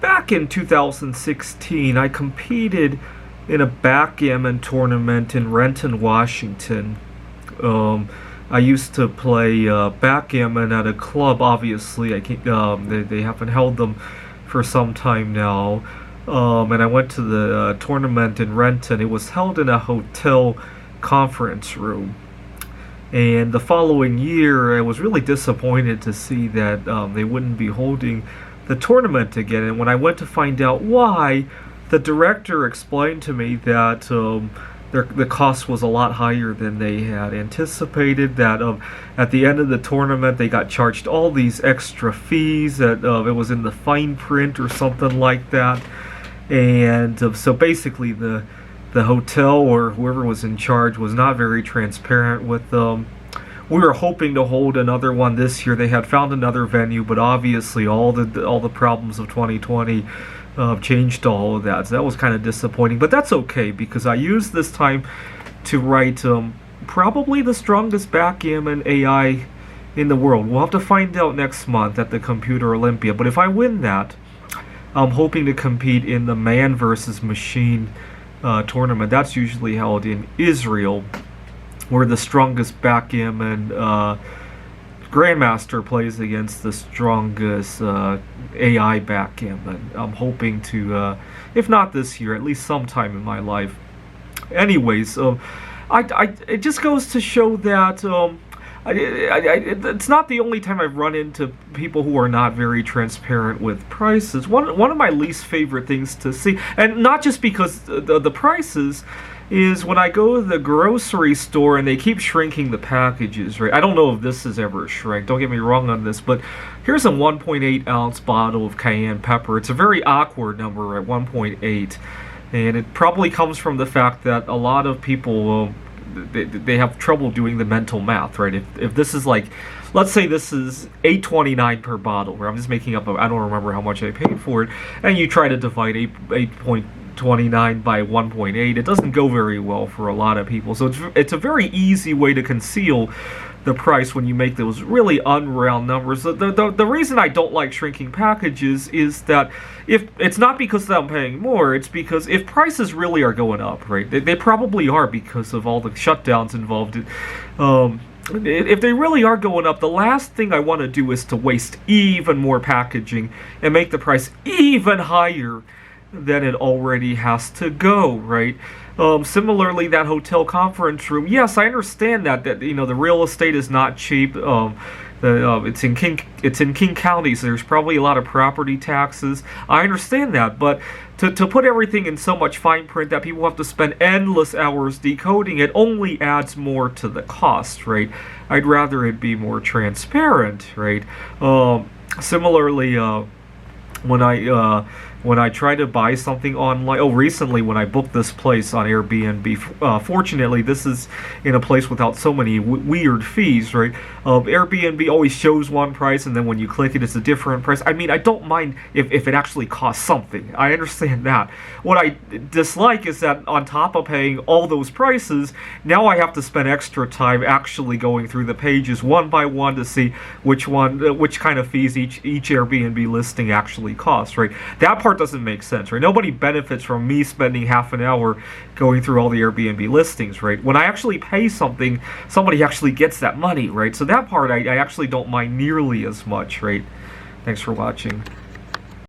back in 2016, I competed in a backgammon tournament in Renton, Washington. I used to play backgammon at a club. Obviously, they haven't held them for some time now. And I went to the tournament in Renton. It was held in a hotel conference room. And the following year, I was really disappointed to see that they wouldn't be holding the tournament again. And when I went to find out why, the director explained to me that the cost was a lot higher than they had anticipated, that at the end of the tournament they got charged all these extra fees, that it was in the fine print or something like that. And so basically the hotel or whoever was in charge was not very transparent with them. We were hoping to hold another one this year. They had found another venue, but obviously all the problems of 2020 changed all of that. So that was kind of disappointing, but that's okay because I used this time to write probably the strongest backgammon AI in the world. We'll have to find out next month at the Computer Olympia, but if I win that, I'm hoping to compete in the man versus machine tournament. That's usually held in Israel, where the strongest backgammon grandmaster plays against the strongest AI backgammon. I'm hoping to, if not this year, at least sometime in my life. Anyways, it just goes to show that it's not the only time I've run into people who are not very transparent with prices. One of my least favorite things to see, and not just because the prices, is when I go to the grocery store and they keep shrinking the packages, right? I don't know if this has ever shrank, don't get me wrong on this, but here's a 1.8 ounce bottle of cayenne pepper. It's a very awkward number at 1.8, and it probably comes from the fact that a lot of people they have trouble doing the mental math, right? If this is like, let's say this is $8.29 per bottle, where I'm just making up I don't remember how much I paid for it, and you try to divide 8.29 by 1.8, it doesn't go very well for a lot of people. So it's a very easy way to conceal the price when you make those really unround numbers. The reason I don't like shrinking packages is that if it's not because I'm paying more, it's because if prices really are going up, right? They probably are because of all the shutdowns involved. If they really are going up, the last thing I want to do is to waste even more packaging and make the price even higher than it already has to go, right? Similarly, that hotel conference room, yes, I understand that the real estate is not cheap. It's in King County, so there's probably a lot of property taxes. I understand that, but to put everything in so much fine print that people have to spend endless hours decoding it only adds more to the cost, right? I'd rather it be more transparent, right? Similarly, when I try to buy something online, recently when I booked this place on Airbnb, fortunately this is in a place without so many weird fees, right? Airbnb always shows one price, and then when you click it, it's a different price. I mean, I don't mind if it actually costs something. I understand that. What I dislike is that on top of paying all those prices, now I have to spend extra time actually going through the pages one by one to see which kind of fees each Airbnb listing actually costs, right? That part doesn't make sense, right? Nobody benefits from me spending half an hour going through all the Airbnb listings, right? When I actually pay something, somebody actually gets that money, right? So that part I actually don't mind nearly as much, right? Thanks for watching.